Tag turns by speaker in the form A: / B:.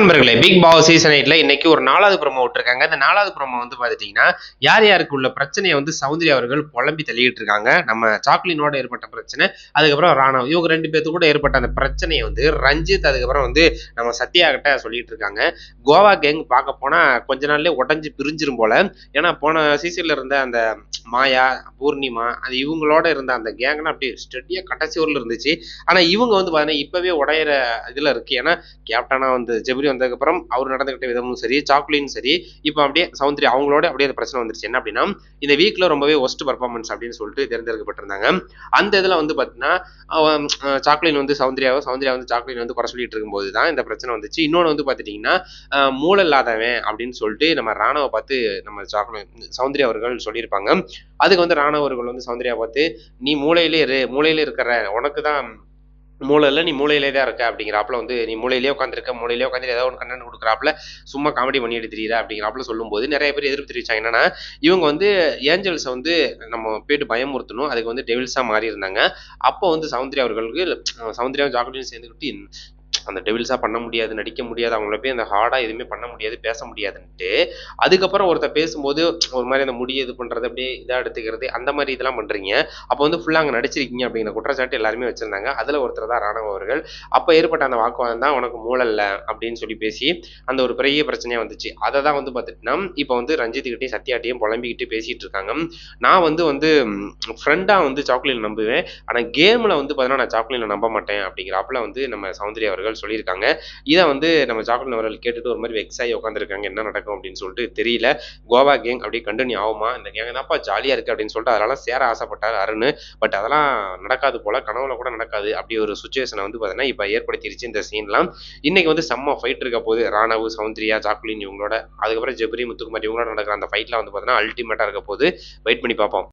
A: வணக்கம் நண்பர்களே, big Boss season 8ல இன்னைக்கு ஒரு 4வது ப்ரோமோ விட்டுருக்காங்க. இந்த 4வது ப்ரோமோ வந்து பார்த்துட்டீங்கன்னா, யார் யாருக்கு உள்ள பிரச்சனையை வந்து சௌந்தர்யா அவர்கள் புலம்பி தள்ளிட்டு இருக்காங்க. நம்ம சாக்லினோட ஏற்பட்ட பிரச்சனை, அதுக்கப்புறம் ராணவ், இவங்க 2 பேத்து கூட ஏற்பட்ட அந்த பிரச்சனையை வந்து ரஞ்சித், அதுக்கப்புறம் வந்து நம்ம சத்யா கிட்ட சொல்லிட்டு இருக்காங்க. கோவா கேங் பார்க்க போனா கொஞ்ச நாள்லயே உடஞ்சு பிரிஞ்சிரும் போல. ஏன்னா போன சீசன்ல இருந்த அந்த மாயா, பூர்ணிமா, அது இவங்களோட இருந்த அந்த கேங்லாம் அப்படியே ஸ்டெடியா கடைசி ஊர்ல இருந்துச்சு. ஆனா இவங்க வந்து பார்த்தீங்கன்னா இப்பவே உடையிற இதுல இருக்கு. ஏன்னா கேப்டனா வந்து ஜெபரி வந்ததுக்கப்புறம் அவர் நடந்துகிட்ட விதமும் சரி, சாக்லினும் சரி, இப்போ அப்படியே சௌந்தர்யா அவங்களோட அப்படியே அந்த பிரச்சனை வந்துருச்சு. என்ன அப்படின்னா, இந்த வீக்ல ரொம்பவே ஒஸ்ட் பர்ஃபார்மன்ஸ் அப்படின்னு சொல்லிட்டு தேர்ந்தெடுக்கப்பட்டிருந்தாங்க. அந்த இதுல வந்து பார்த்தீங்கன்னா, சாக்லின் வந்து சௌந்தர்யாவை, சௌந்தர்யா வந்து சாக்லின் வந்து குறை சொல்லிட்டு இருக்கும்போது தான் இந்த பிரச்சனை வந்துச்சு. இன்னொன்று வந்து பார்த்துட்டீங்கன்னா, மூளை இல்லாதவன் அப்படின்னு சொல்லிட்டு நம்ம ராணுவ பார்த்து நம்ம சௌந்தர்யா அவர்கள் சொல்லியிருப்பாங்க. அதுக்கு வந்து ராணுவ அவர்கள் வந்து சௌந்தர்யா பார்த்து, நீ மூளையிலே இரு, மூளையிலே இருக்கிற உனக்கு தான் மூளை இல்ல, நீ மூளையிலே தான் இருக்க அப்படிங்கிறாப்புல வந்து, நீ மூளையிலே உட்காந்துருக்க, மூளையிலே உட்காந்து ஏதோ ஒன்று கண்டென்ட் கொடுக்குறாப்புல, சும்மா காமெடி பண்ணிட்டு திரியிற அப்படிங்கிறாப்புல சொல்லும்போது நிறைய பேர் எதிர்ப்பு தெரிவிச்சாங்க. என்னன்னா, இவங்க வந்து ஏஞ்சல்ஸை வந்து நம்ம போயிட்டு பயமுறுத்தணும், அதுக்கு வந்து டெவில்ஸா மாறி இருந்தாங்க. அப்போ வந்து சௌந்தர்யா அவர்களுக்கு சௌந்தர்யாவும் ஜாக்லினும் சேர்ந்துக்கிட்டு அந்த டெவில்ஸா பண்ண முடியாது, நடிக்க முடியாது, அவங்கள போய் அந்த ஹார்டா எதுவுமே பண்ண முடியாது, பேச முடியாதுன்ட்டு, அதுக்கப்புறம் ஒருத்தர் பேசும்போது ஒரு மாதிரி அந்த முடிய இது பண்றது, அப்படியே இதா எடுத்துக்கிறது, அந்த மாதிரி இதெல்லாம் பண்றீங்க. அப்போ வந்து ஃபுல்லா அங்க நடிச்சிருக்கீங்க அப்படிங்கிற குற்றச்சாட்டு எல்லாருமே வச்சிருந்தாங்க. அதுல ஒருத்தர் தான் ராணவ் அவர்கள். அப்ப ஏற்பட்ட அந்த வாக்குவாதம் தான் உனக்கு மூளை இல்ல அப்படின்னு சொல்லி பேசி அந்த ஒரு பெரிய பிரச்சனையா வந்துச்சு. அதை தான் வந்து பார்த்துட்டுனா இப்போ வந்து ரஞ்சித் கிட்டையும் சத்யாட்டையும் புலம்பிக்கிட்டு பேசிட்டு இருக்காங்க. நான் வந்து ஃப்ரெண்டா வந்து சாக்லேட் நம்புவேன், ஆனா கேம்ல வந்து பார்த்தீங்கன்னா நான் சாக்லேட் நம்ப மாட்டேன் அப்படிங்கிறாப்புல வந்து நம்ம சௌந்தர்யா அவர்கள் சொல்லியிருக்காங்க. இதை வந்து நம்ம சாக்லேட் அவர்கள் கேட்டுட்டு ஒரு மாதிரி வெக்ஸ் ஆகி உட்காந்துருக்காங்க. என்ன நடக்கும் அப்படின்னு சொல்லிட்டு தெரியல. கோவா கேங் அப்படியே கண்டினியூ ஆகுமா, இந்த கேங் தான்ப்பா ஜாலியா இருக்கு அப்படின்னு சொல்லிட்டு அதெல்லாம் சேர ஆசைப்பட்டார் அருண். பட் அதெல்லாம் நடக்காது போல, கனவுல கூட நடக்காது. அப்படி ஒரு சுச்சுவேஷனை வந்து பார்த்தீங்கன்னா இப்போ ஏற்படுத்திருச்சு இந்த சீன்லாம். இன்னைக்கு வந்து செம்ம ஃபைட் இருக்க போது ராணவ், சௌந்தர்யா, ஜாக்லின் இவங்களோட, அதுக்கப்புறம் ஜெபரி, முத்துக்குமார் இவங்களோட நடக்கிற அந்த ஃபைட்லாம் வந்து பார்த்தீங்கன்னா அல்டிமேட்டா இருக்க போது. வெயிட் பண்ணி பார்ப்போம்.